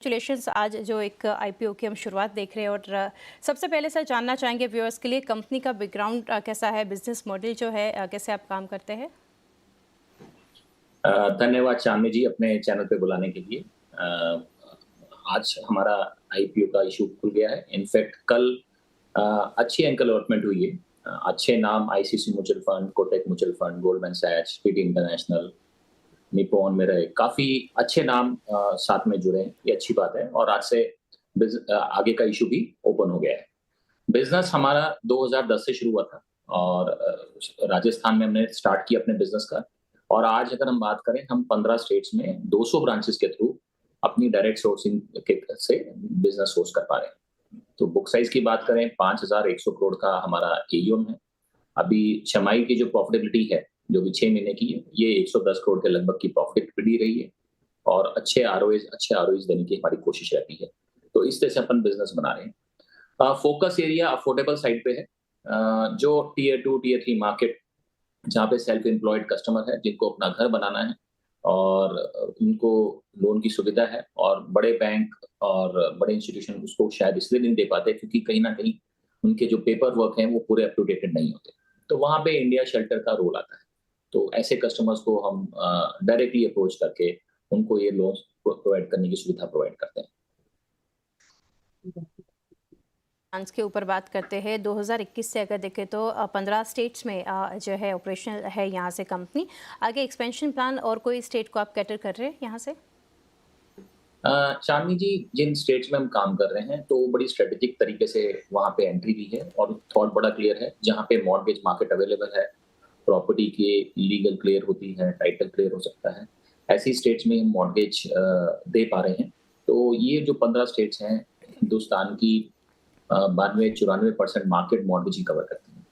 Congratulations. आज जो एक आईपीओ की हम शुरुआत देख रहे हैं और सबसे पहले सर जानना चाहेंगे व्यूअर्स के लिए कंपनी का बैकग्राउंड कैसा है, बिजनेस मॉडल जो है कैसे आप काम करते हैं। धन्यवाद चांदनी जी अपने चैनल पे बुलाने के लिए। आज हमारा आईपीओ का इशू खुल गया है। इनफैक्ट कल अच्छी एंकर अलॉटमेंट हुई है। अच्छे नाम ICC mutual fund, Kotak mutual fund, Goldman Sachs, PT international, Nippon में रहे काफी अच्छे नाम साथ में जुड़े हैं। ये अच्छी बात है और आज से आगे का इशू भी ओपन हो गया है। बिजनेस हमारा 2010 से शुरू हुआ था और राजस्थान में हमने स्टार्ट किया अपने बिजनेस का। और आज अगर हम बात करें, हम 15 स्टेट्स में 200 ब्रांचेस के थ्रू अपनी डायरेक्ट सोर्सिंग के से बिजनेस सोर्स कर पा रहे हैं। तो बुक साइज की बात करें, 5,100 करोड़ का हमारा एयूएम है। अभी छमाही की जो प्रॉफिटेबिलिटी है, जो भी 6 महीने की है, ये 110 करोड़ के लगभग की प्रॉफिटेबिलिटी रही है और अच्छे आरओईज देने की हमारी कोशिश रहती है। तो इस तरह से अपन बिजनेस बना रहे हैं। फोकस एरिया अफोर्डेबल साइड पे है। जो टीयर 2 टीयर 3 मार्केट, जहाँ पे सेल्फ एम्प्लॉयड कस्टमर है जिनको अपना घर बनाना है और उनको लोन की सुविधा है, और बड़े बैंक और बड़े इंस्टीट्यूशन उसको शायद इसलिए नहीं दे पाते क्योंकि कहीं ना कहीं उनके जो पेपर वर्क हैं वो पूरे अप टू डेटेड नहीं होते। तो वहाँ पे इंडिया शेल्टर का रोल आता है। तो ऐसे कस्टमर्स को हम डायरेक्टली अप्रोच करके उनको ये लोन प्रोवाइड करने की सुविधा प्रोवाइड करते हैं। फ्रांस के ऊपर बात करते हैं, 2021 से अगर देखें तो 15 स्टेट्स में जो है ऑपरेशनल है यहाँ से कंपनी। आगे एक्सपेंशन प्लान और कोई स्टेट को आप कैटर कर रहे हैं यहाँ से? चांदनी जी, जिन स्टेट्स में हम काम कर रहे हैं तो बड़ी स्ट्रेटेजिक तरीके से वहाँ पे एंट्री ली है और थॉट बड़ा क्लियर है। जहाँ पे मॉर्गेज मार्केट अवेलेबल है, प्रॉपर्टी की लीगल क्लियर होती है, टाइटल क्लियर हो सकता है, ऐसी स्टेट्स में हम मॉर्गेज दे पा रहे हैं। तो ये जो 15 स्टेट्स हैं, हिंदुस्तान की 92-94% मार्केट मॉर्गेज ही कवर करते हैं।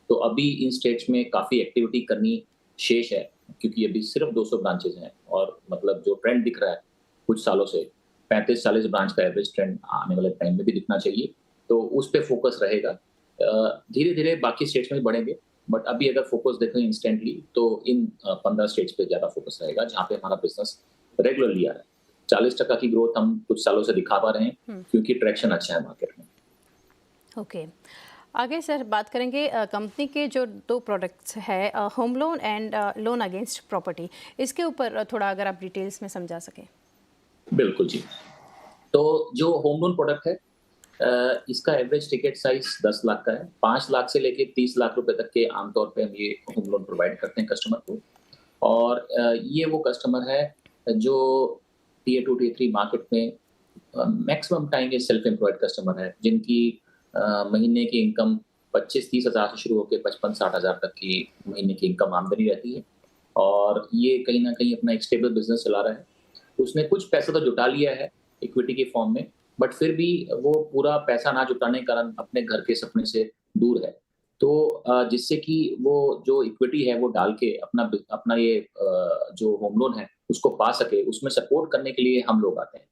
तो अभी इन स्टेट्स में काफ़ी एक्टिविटी करनी शेष है क्योंकि अभी सिर्फ 200 ब्रांचेज हैं और मतलब जो ट्रेंड दिख रहा है कुछ सालों से, 35-40 ब्रांच का एवरेज ट्रेंड आने वाले टाइम में भी दिखना चाहिए। तो उस पे फोकस रहेगा। धीरे-धीरे बाकी स्टेट्स में भी बढ़ेंगे, बट अभी अगर फोकस देखें इंस्टेंटली तो इन 15 स्टेट्स पे ज़्यादा फोकस रहेगा जहाँ पे हमारा बिज़नेस रेगुलरली आ रहा है। 40% की ग्रोथ हम कुछ सालों से दिखा पा रहे हैं क्योंकि ट्रैक्शन अच्छा है मार्केट में। ओके, आगे सर बात करेंगे कंपनी के जो 2 प्रोडक्ट्स है, home loan and loan against property, इसके ऊपर थोड़ा अगर आप डिटेल्स में समझा सकें। बिल्कुल जी। तो जो होम लोन प्रोडक्ट है, इसका एवरेज टिकट साइज 10 लाख का है। 5 लाख से लेके 30 लाख रुपए तक के आमतौर पे हम ये होम लोन प्रोवाइड करते हैं कस्टमर को। और ये वो कस्टमर है जो टियर 2 टियर 3 मार्केट में मैक्सिमम टाइम ये सेल्फ एम्प्लॉयड कस्टमर है जिनकी महीने की इनकम 25-30 हज़ार से शुरू होकर 55-60 हज़ार तक की महीने की इनकम आमदनी रहती है और ये कहीं ना कहीं अपना एक स्टेबल बिजनेस चला रहा है। उसने कुछ पैसा तो जुटा लिया है इक्विटी के फॉर्म में, बट फिर भी वो पूरा पैसा ना जुटाने के कारण अपने घर के सपने से दूर है। तो जिससे कि वो जो इक्विटी है वो डाल के अपना अपना ये जो होम लोन है उसको पा सके, उसमें सपोर्ट करने के लिए हम लोग आते हैं।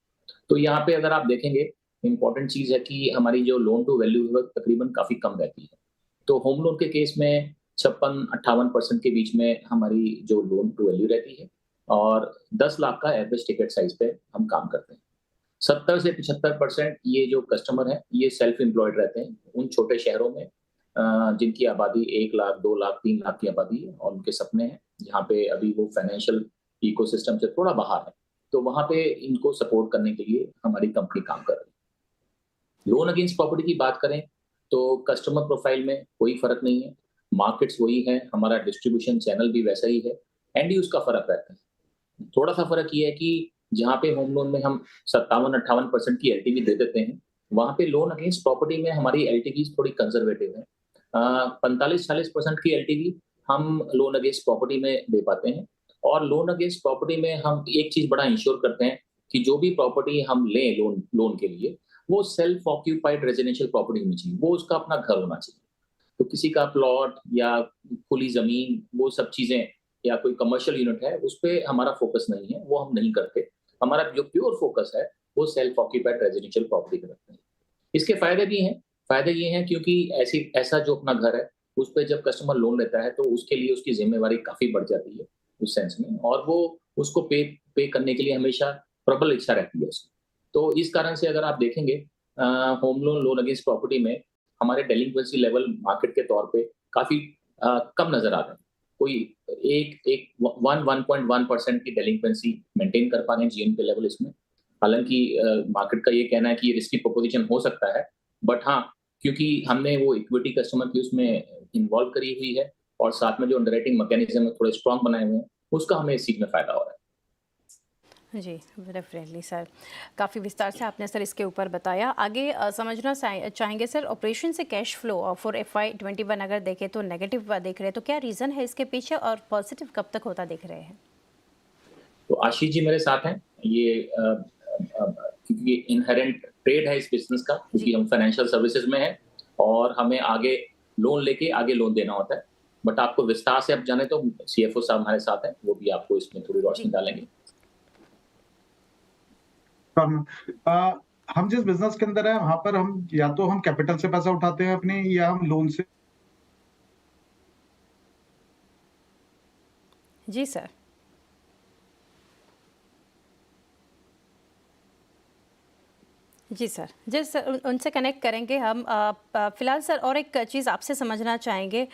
तो यहाँ पे अगर आप देखेंगे, इम्पोर्टेंट चीज़ है कि हमारी जो लोन टू वैल्यू है तकरीबन काफ़ी कम रहती है। तो होम लोन के केस में 56-58% के बीच में हमारी जो लोन टू वैल्यू रहती है और 10 लाख का एवरेज टिकट साइज पे हम काम करते हैं। 70 से 75% ये जो कस्टमर हैं, ये सेल्फ एम्प्लॉयड रहते हैं उन छोटे शहरों में जिनकी आबादी 1 लाख, 2 लाख, 3 लाख की आबादी है और उनके सपने हैं, जहाँ पे अभी वो फाइनेंशियल इकोसिस्टम से थोड़ा बाहर है। तो वहाँ पे इनको सपोर्ट करने के लिए हमारी कंपनी काम कर रही है। लोन अगेंस्ट प्रॉपर्टी की बात करें, तो कस्टमर प्रोफाइल में कोई फ़र्क नहीं है, मार्केट्स वही हैं, हमारा डिस्ट्रीब्यूशन चैनल भी वैसा ही है, एंड यूज़ का फ़र्क रहता है। थोड़ा-सा फ़र्क ये है कि जहाँ पे होम लोन में हम 57-58% की एलटीवी दे देते हैं, वहाँ पे लोन अगेंस्ट प्रॉपर्टी में हमारी एलटीवीज़ थोड़ी कंज़र्वेटिव है। 45-40% की एलटीवी हम लोन अगेंस्ट प्रॉपर्टी में दे पाते हैं और लोन अगेंस्ट प्रॉपर्टी में हम एक चीज़ बड़ा इंश्योर करते हैं कि जो भी प्रॉपर्टी हम लें लोन लोन के लिए, वो सेल्फ ऑक्यूपाइड रेज़िडेंशियल प्रॉपर्टी होनी चाहिए, वो उसका अपना घर होना चाहिए। तो किसी का प्लॉट या खुली ज़मीन, वो सब चीज़ें या कोई कमर्शियल यूनिट है, उस पे हमारा फ़ोकस नहीं है, वो हम नहीं करते। हमारा जो प्योर फ़ोकस है, वो सेल्फ ऑक्यूपाइड रेज़िडेंशियल प्रॉपर्टी पे रखते हैं। इसके फ़ायदे भी हैं। फ़ायदे ये हैं क्योंकि ऐसा जो अपना घर है, उस पे जब कस्टमर लोन लेता है, तो उसके लिए उसकी ज़िम्मेवारी काफ़ी बढ़ जाती है, उस सेंस में, और वो उसको पे पे करने के लिए हमेशा प्रबल इच्छा रहती है उसकी। तो इस कारण से अगर आप देखेंगे home loan loan against property में हमारे डेलिंक्वेंसी लेवल मार्केट के तौर पे काफ़ी कम नज़र आ रहे हैं। कोई एक एक 1.1% की डेलिंक्वेंसी मेंटेन कर पा रहे हैं जीएनपी लेवल इसमें। हालाँकि मार्केट का ये कहना है कि ये रिस्की प्रोपोज़िशन हो सकता है, बट हाँ, क्योंकि हमने वो इक्विटी कस्टमर की उसमें इन्वॉल्व करी हुई है और साथ में जो अंडरराइटिंग मैकेनिज़्म है थोड़े स्ट्रॉन्ग बनाए हुए हैं, उसका हमें इस चीज़ में फ़ायदा हो रहा है। जी, डेफिनेटली सर। काफ़ी विस्तार से आपने सर इसके ऊपर बताया। आगे समझना चाहेंगे सर, ऑपरेशन से कैश फ्लो फॉर एफवाई 21 अगर देखें तो नेगेटिव देख रहे हैं, तो क्या रीज़न है इसके पीछे और पॉजिटिव कब तक होता दिख रहे हैं? तो आशीष जी मेरे साथ हैं। ये क्योंकि इनहेरेंट ट्रेड है इस बिज़नेस का, क्योंकि जी। हम फाइनेंशियल सर्विसेज़ में हैं और हमें आगे लोन लेके आगे लोन देना होता है। बट आपको विस्तार से आप जाने तो सीएफओ साहब हमारे साथ हैं, वो भी आपको इसमें थोड़ी रोशनी जी। डालेंगे। हम हम जिस बिज़नेस के अंदर हैं, वहाँ पर हम या तो हम कैपिटल से पैसा उठाते हैं अपने या हम लोन से। जी सर। जी सर। जी सर, उनसे कनेक्ट करेंगे हम। फ़िलहाल सर और एक चीज़ आपसे समझना चाहेंगे,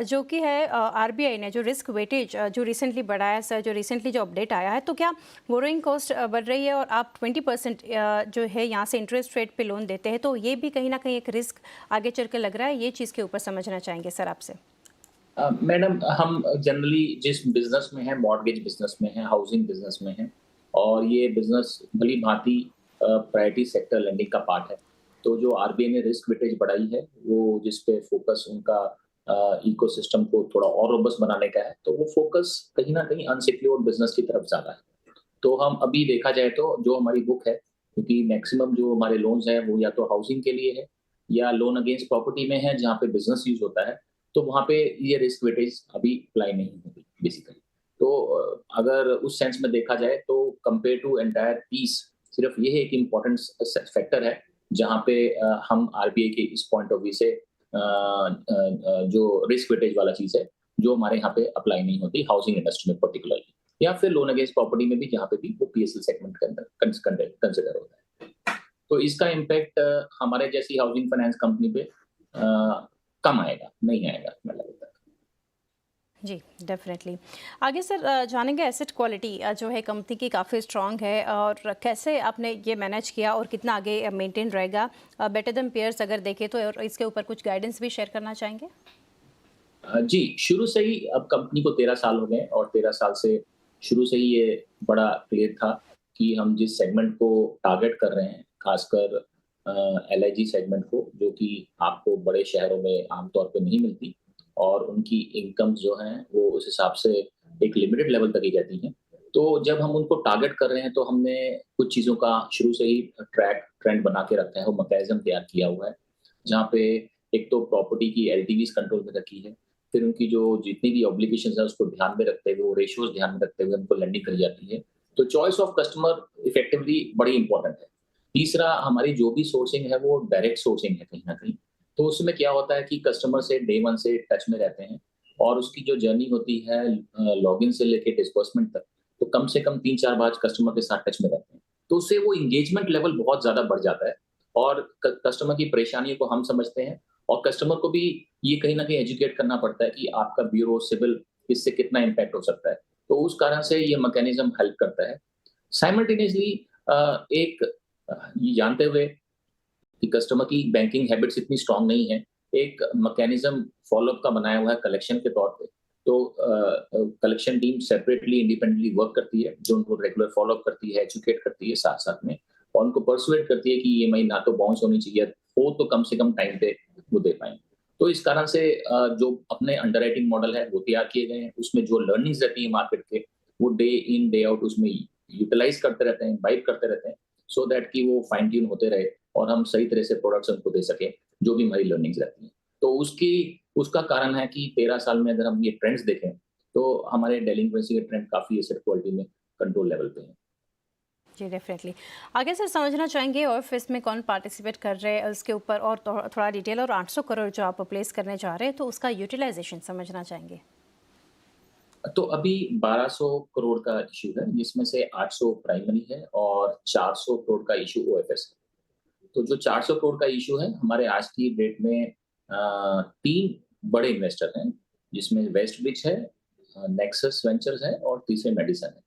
जो कि है आरबीआई ने जो रिस्क वेटेज जो रिसेंटली बढ़ाया है सर, जो रिसेंटली जो अपडेट आया है, तो क्या बोरोइंग कॉस्ट बढ़ रही है और आप 20% जो है यहाँ से इंटरेस्ट रेट पे लोन देते हैं, तो ये भी कहीं ना कहीं एक रिस्क आगे चल के लग रहा है, ये चीज़ के ऊपर समझना चाहेंगे सर आपसे। मैडम हम जनरली जिस बिज़नेस में हैं, मॉर्टगेज बिज़नेस में हैं, हाउसिंग बिज़नेस में हैं और ये बिज़नेस भली-भाँति प्रायोरिटी सेक्टर लेंडिंग का पार्ट है। तो जो आरबीआई ने रिस्क वेटेज बढ़ाई है, वो जिस पे फ़ोकस उनका इकोसिस्टम को थोड़ा और रोबस्ट बनाने का है, तो वो फ़ोकस कहीं न कहीं अनसिक्योर्ड बिज़नेस की तरफ ज़्यादा है। तो हम अभी देखा जाए तो जो हमारी बुक है, क्योंकि मैक्सिमम जो हमारे लोन्स हैं, वो या तो हाउसिंग के लिए है या लोन अगेंस्ट प्रॉपर्टी में है, जहाँ पे बिज़नेस यूज़ होता है, तो वहाँ पे ये रिस्क वेटेज अभी अप्लाई नहीं होगी बेसिकली। तो अगर उस सेंस में देखा जाए तो कंपेयर टू एंटायर पीस सिर्फ ये एक इम्पोर्टेंट फैक्टर है जहाँ पे हम आरबीआई के इस पॉइंट ऑफ व्यू से जो रिस्क वेटेज वाला चीज़ है, जो हमारे यहाँ पे अप्लाई नहीं होती हाउसिंग इंडस्ट्री में पर्टिकुलरली या फिर लोन अगेंस्ट प्रॉपर्टी में भी जहाँ पे भी वो पीएसएल सेगमेंट के अंदर कंसिडर होता है। तो इसका इम्पैक्ट हमारे जैसी हाउसिंग फाइनेंस कंपनी पे कम आएगा, नहीं आएगा मतलब लगता है। जी, डेफ़िनेटली। आगे सर जानेंगे एसेट क्वालिटी जो है कंपनी की काफ़ी स्ट्रॉन्ग है, और कैसे आपने ये मैनेज किया और कितना आगे मेंटेन रहेगा बेटर देन पीयर्स अगर देखें तो, और इसके ऊपर कुछ गाइडेंस भी शेयर करना चाहेंगे? जी, शुरू से ही अब कंपनी को 13 साल हो गए और 13 साल से शुरू से ही ये बड़ा क्लियर था कि हम जिस सेगमेंट को टारगेट कर रहे हैं, खासकर एलआईजी सेगमेंट को, जो कि आपको बड़े शहरों में आमतौर पे नहीं मिलती और उनकी इनकम्स जो हैं, वो उस हिसाब से एक लिमिटेड लेवल तक ही रहती हैं। तो जब हम उनको टारगेट कर रहे हैं, तो हमने कुछ चीज़ों का शुरू से ही ट्रेंड बना के रखा है, वो मैकेनिज़्म तैयार किया हुआ है, जहाँ पे एक तो प्रॉपर्टी की एलटीवीज़ कंट्रोल में रखी है, फिर उनकी जो जितनी भी ऑब्लिगेशंस है उसको ध्यान में रखते हुए, वो रेशियोज़ ध्यान में रखते हुए उनको लेंडिंग करी जाती है। तो चॉइस ऑफ कस्टमर इफेक्टिवली बड़ी इंपॉर्टेंट है। तीसरा, हमारी जो भी सोर्सिंग है वो डायरेक्ट सोर्सिंग है कहीं न कहीं। तो उसमें क्या होता है कि कस्टमर से डे 1 से टच में रहते हैं और उसकी जो जर्नी होती है लॉगिन से लेके डिस्बर्समेंट तक, तो कम से कम 3-4 बार कस्टमर के साथ टच में रहते हैं। तो उससे वो एंगेजमेंट लेवल बहुत ज़्यादा बढ़ जाता है और क कस्टमर की परेशानियों को हम समझते हैं और कस्टमर को भी ये कहीं न कहीं एजुकेट करना पड़ता है कि आपका ब्यूरो, सिविल इससे कितना इम्पैक्ट हो सकता है। तो उस कारण से ये मैकेनिज़्म हेल्प करता है। साइमल्टेनियसली एक ये जानते हुए कि कस्टमर की बैंकिंग हैबिट्स इतनी स्ट्रांग नहीं है, एक मैकेनिज़्म फ़ॉलो-अप का बनाया हुआ है कलेक्शन के तौर पे। तो collection team separately independently work करती है, जो उनको रेगुलर फ़ॉलो-अप करती है, एजुकेट करती है साथ-साथ में और उनको पर्सुएड करती है कि ईएमआई ना तो बाउंस होनी चाहिए, हो तो कम से कम टाइम पे वो दे पाएँ। तो इस कारण से जो अपने अंडरराइटिंग मॉडल है, वो तैयार किए गए हैं। उसमें जो लर्निंग्स रहती हैं मार्केट के, वो डे इन, डे आउट उसमें यूटिलाइज़ करते रहते हैं, वाइब करते रहते हैं, सो दैट कि वो फाइन ट्यून होते रहे और हम सही तरह से प्रोडक्ट्स उनको दे सकें, जो भी हमारी लर्निंग्स रहती हैं। तो उसका कारण है कि 13 साल में अगर हम ये ट्रेंड्स देखें, तो हमारे डेलिंक्वेंसी के ट्रेंड काफ़ी एसेट क्वालिटी में कंट्रोल लेवल पे हैं। जी, डेफ़िनेटली। आगे सर समझना चाहेंगे ऑफिस में कौन पार्टिसिपेट कर रहे हैं उसके ऊपर, और थोड़ा डिटेल, और 800 करोड़ जो आप प्लेस करने जा रहे हैं तो उसका यूटिलाइजेशन समझना चाहेंगे। तो अभी 1200 करोड़ का इश्यू है, जिसमें से 800 प्राइमरी है और 400 करोड़ का इश्यू ओएफएस है। तो जो 400 करोड़ का इश्यू है, हमारे आज की डेट में 3 बड़े इन्वेस्टर हैं, जिसमें वेस्ट ब्रिज है, नेक्सस वेंचर्स है और तीसरे मेडिसन है।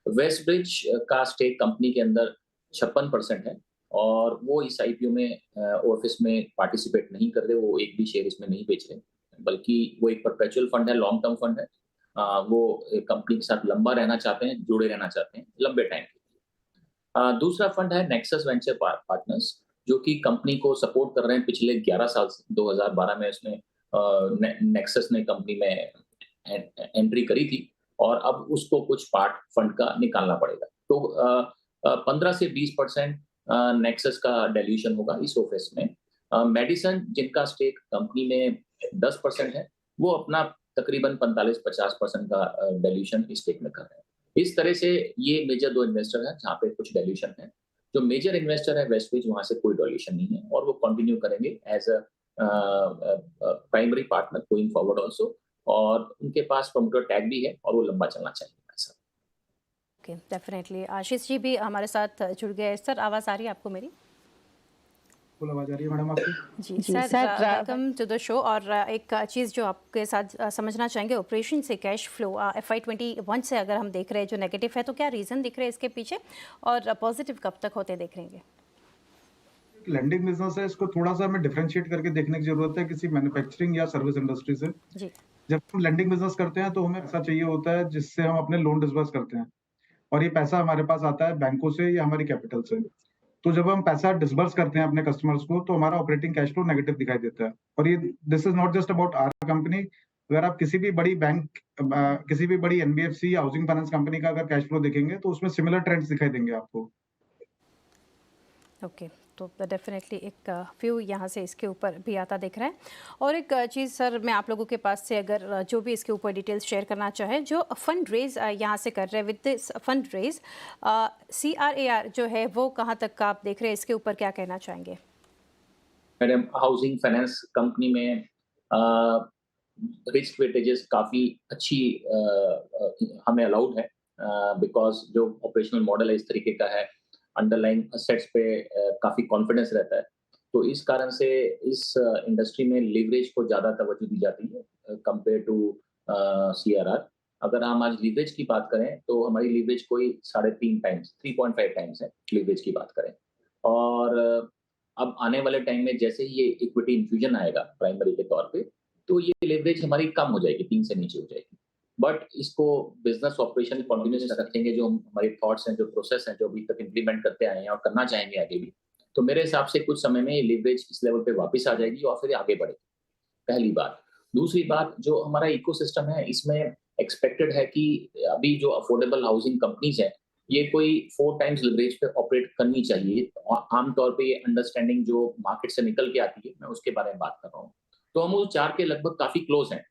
वेस्ट ब्रिज का स्टेक कंपनी के अंदर 56% है और वो इस आईपीओ में ओएफएस में पार्टिसिपेट नहीं कर रहे, वो एक भी शेयर इसमें नहीं बेच रहे, बल्कि वो एक परपेचुअल फंड है, लॉन्ग टर्म फंड है। वो कंपनी के साथ लंबा रहना चाहते हैं, जुड़े रहना चाहते हैं लंबे टाइम के लिए। दूसरा फंड है नेक्सस वेंचर पार्टनर्स, जो कि कंपनी को सपोर्ट कर रहे हैं पिछले 11 साल से। 2012 में उसने नेक्सस ने कंपनी में एंट्री करी थी और अब उसको कुछ पार्ट फंड का निकालना पड़ेगा। तो 15 से 20% नेक्सस का डिल्यूशन होगा इस ओफिस में। मेडिसन, जिनका स्टेक कंपनी में 10% है, वो अपना तकरीबन 45-50% का डिल्यूशन इस स्टेक में कर रहे हैं। इस तरह से ये मेजर 2 इन्वेस्टर हैं जहाँ पे कुछ डिल्यूशन है। जो मेजर इन्वेस्टर है वेस्टब्रिज, वहाँ से कोई डिल्यूशन नहीं है और वो कंटिन्यू करेंगे as a primary partner going forward also, और उनके पास प्रमोटर टैग भी है और वो लंबा चलना चाहिए ऐसा। Okay, definitely. आशीष जी भी हमारे साथ जुड़ गए। सर, आवाज़ आ रही है आपको मेरी? फुल आवाज आ रही है मैडम आपकी? जी sir, welcome to the show. और एक चीज़ जो आपके साथ समझना चाहेंगे, ऑपरेशन से कैश फ्लो FY21 से अगर हम देख रहे हैं जो नेगेटिव है, तो क्या रीज़न दिख रहे हैं इसके पीछे और पॉजिटिव कब तक होते देख रहेंगे? लैंडिंग बिजनेस है, इसको थोड़ा सा हमें डिफरेंशिएट करके देखने की जरूरत है किसी मैन्युफैक्चरिंग या सर्विस इंडस्ट्री से। जी। जब हम लैंडिंग बिजनेस करते हैं तो हमें पैसा चाहिए होता है जिससे हम अपने लोन डिसबर्स करते हैं, और ये पैसा हमारे पास आता है बैंकों से या हमारी कैपिटल से। तो जब हम पैसा डिसबर्स करते हैं अपने कस्टमर्स को, तो हमारा ऑपरेटिंग कैश फ्लो नेगेटिव दिखाई देता है। और ये this is not just about our company. अगर आप किसी भी बड़ी बैंक, किसी भी बड़ी एनबीएफसी या हाउसिंग फाइनेंस कंपनी का अगर कैश फ्लो देखेंगे तो उसमें सिमिलर ट्रेंड्स दिखाई देंगे आपको। ओके, तो डेफिनेटली एक व्यू यहाँ से इसके ऊपर भी आता दिख रहा है। और एक चीज़ सर, मैं आप लोगों के पास से अगर जो भी इसके ऊपर डिटेल्स शेयर करना चाहे, जो फंड रेज यहाँ से कर रहे हैं, with this fund raise CRAR जो है वो कहाँ तक का आप देख रहे हैं, इसके ऊपर क्या कहना चाहेंगे? मैडम, हाउसिंग फाइनेंस कंपनी में रिस्क वेटेजेस काफ़ी अच्छी हमें अलाउड है, बिकॉज़ जो ऑपरेशनल मॉडल है इस तरीके का है, अंडरलाइंग असेट्स पे काफ़ी कॉन्फिडेंस रहता है। तो इस कारण से इस इंडस्ट्री में लिवरेज को ज़्यादा तवज्जो दी जाती है कंपेयर टू सीआरआर। अगर हम आज लिवरेज की बात करें तो हमारी लिवरेज कोई 3.5 टाइम्स, 3.5 टाइम्स है लिवरेज की बात करें। और अब आने वाले टाइम में जैसे ही ये इक्विटी इन्फ्यूजन आएगा प्राइमरी के तौर पे, तो ये लेवरेज हमारी कम हो जाएगी, 3 से नीचे हो जाएगी। बट इसको बिज़नेस ऑपरेशन कंटिन्यूअस रखेंगे, जो हमारे थॉट्स हैं, जो प्रोसेस हैं, जो अभी तक इम्प्लीमेंट करते आए हैं और करना चाहेंगे आगे भी। तो मेरे हिसाब से कुछ समय में ये लेवरेज इस लेवल पे वापस आ जाएगी और फिर आगे बढ़ेगी, पहली बात। दूसरी बात, जो हमारा इकोसिस्टम है, इसमें एक्सपेक्टेड है कि अभी जो अफोर्डेबल हाउसिंग कंपनीज़ हैं, ये कोई 4 टाइम्स लिवरेज पे ऑपरेट करनी चाहिए। आम तौर पे ये अंडरस्टैंडिंग जो मार्केट से निकल के आती है, मैं उसके बारे में बात कर रहा हूँ। तो हम उस 4 के लगभग काफ़ी क्लोज़ हैं।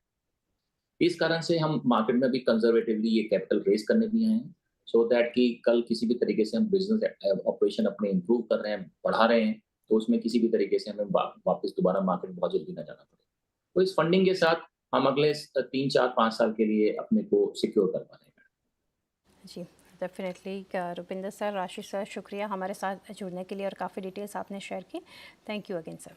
इस कारण से हम मार्केट में भी कंजर्वेटिवली ये कैपिटल रेज़ करने भी आए हैं, सो दैट कि कल किसी भी तरीके से हम बिज़नेस ऑपरेशन अपने इम्प्रूव कर रहे हैं, बढ़ा रहे हैं, तो उसमें किसी भी तरीके से हमें वापस दोबारा मार्केट बहुत जल्दी ना जाना पड़े। तो इस फंडिंग के साथ हम अगले 3, 4, 5 साल के लिए अपने को सिक्योर कर पा रहे हैं। जी, डेफिनेटली। रुपिंदर सर, आशीष सर, शुक्रिया हमारे साथ जुड़ने के लिए और काफ़ी डिटेल्स आपने शेयर की। Thank you again sir.